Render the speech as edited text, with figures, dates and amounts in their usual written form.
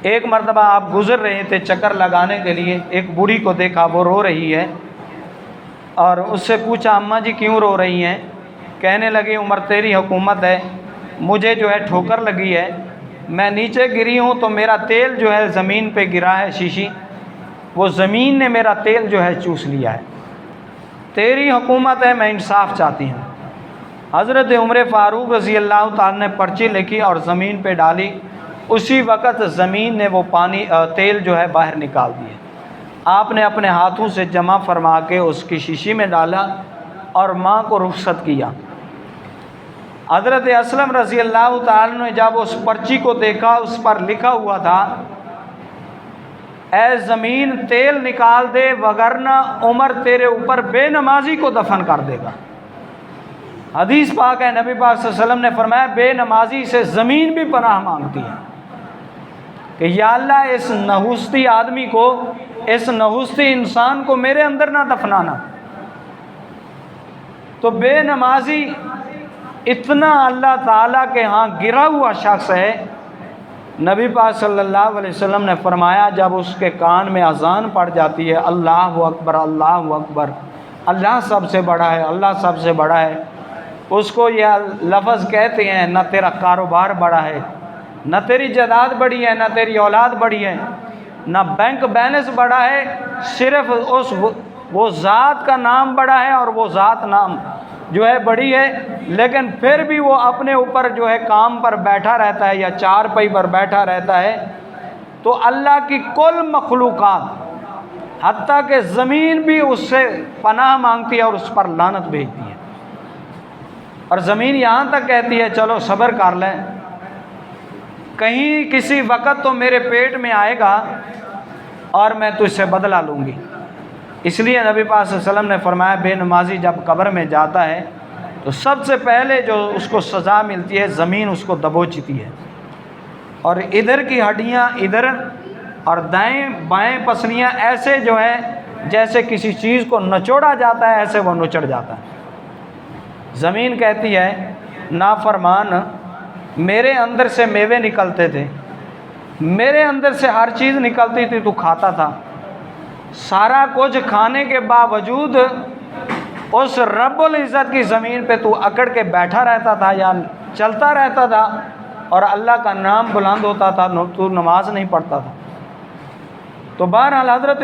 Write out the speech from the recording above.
ایک مرتبہ آپ گزر رہے تھے چکر لگانے کے لیے، ایک بوڑھی کو دیکھا وہ رو رہی ہے، اور اس سے پوچھا اماں جی کیوں رو رہی ہیں؟ کہنے لگی عمر تیری حکومت ہے، مجھے جو ہے ٹھوکر لگی ہے، میں نیچے گری ہوں تو میرا تیل جو ہے زمین پہ گرا ہے، شیشی وہ زمین نے میرا تیل جو ہے چوس لیا ہے، تیری حکومت ہے، میں انصاف چاہتی ہوں۔ حضرت عمر فاروق رضی اللہ تعالیٰ نے پرچی لکھی اور زمین پہ ڈالی، اسی وقت زمین نے وہ تیل جو ہے باہر نکال دیا۔ آپ نے اپنے ہاتھوں سے جمع فرما کے اس کی شیشی میں ڈالا اور ماں کو رخصت کیا۔ حضرت اسلم رضی اللہ تعالیٰ نے جب اس پرچی کو دیکھا، اس پر لکھا ہوا تھا اے زمین تیل نکال دے وگرنہ عمر تیرے اوپر بے نمازی کو دفن کر دے گا۔ حدیث پاک ہے، نبی پاک صلی اللہ علیہ وسلم نے فرمایا بے نمازی سے زمین بھی پناہ مانگتی ہے کہ یا اللہ اس نحوستی آدمی کو، اس نحوستی انسان کو میرے اندر نہ دفنانا۔ تو بے نمازی اتنا اللہ تعالیٰ کے ہاں گرا ہوا شخص ہے، نبی پاک صلی اللہ علیہ وسلم نے فرمایا جب اس کے کان میں اذان پڑ جاتی ہے اللہ اکبر اللہ اکبر، اللہ سب سے بڑا ہے، اللہ سب سے بڑا ہے، اس کو یہ لفظ کہتے ہیں نہ تیرا کاروبار بڑا ہے، نہ تیری جائیداد بڑی ہے، نہ تیری اولاد بڑی ہے، نہ بینک بیلنس بڑا ہے، صرف وہ ذات کا نام بڑا ہے اور وہ ذات نام جو ہے بڑی ہے، لیکن پھر بھی وہ اپنے اوپر جو ہے کام پر بیٹھا رہتا ہے یا چار پائی پر بیٹھا رہتا ہے۔ تو اللہ کی کل مخلوقات حتیٰ کہ زمین بھی اس سے پناہ مانگتی ہے اور اس پر لعنت بھیجتی ہے، اور زمین یہاں تک کہتی ہے چلو صبر کر لیں، کہیں کسی وقت تو میرے پیٹ میں آئے گا اور میں تجھ سے بدلہ لوں گی۔ اس لیے نبی پاک صلی اللہ علیہ وسلم نے فرمایا بے نمازی جب قبر میں جاتا ہے تو سب سے پہلے جو اس کو سزا ملتی ہے زمین اس کو دبوچتی ہے، اور ادھر کی ہڈیاں ادھر اور دائیں بائیں پسلیاں ایسے جو ہیں جیسے کسی چیز کو نچوڑا جاتا ہے ایسے وہ نچڑ جاتا ہے۔ زمین کہتی ہے نافرمان میرے اندر سے میوے نکلتے تھے، میرے اندر سے ہر چیز نکلتی تھی، تو کھاتا تھا، سارا کچھ کھانے کے باوجود اس رب العزت کی زمین پہ تو اکڑ کے بیٹھا رہتا تھا یا چلتا رہتا تھا، اور اللہ کا نام بلند ہوتا تھا، تو نماز نہیں پڑھتا تھا۔ تو بہرحال حضرت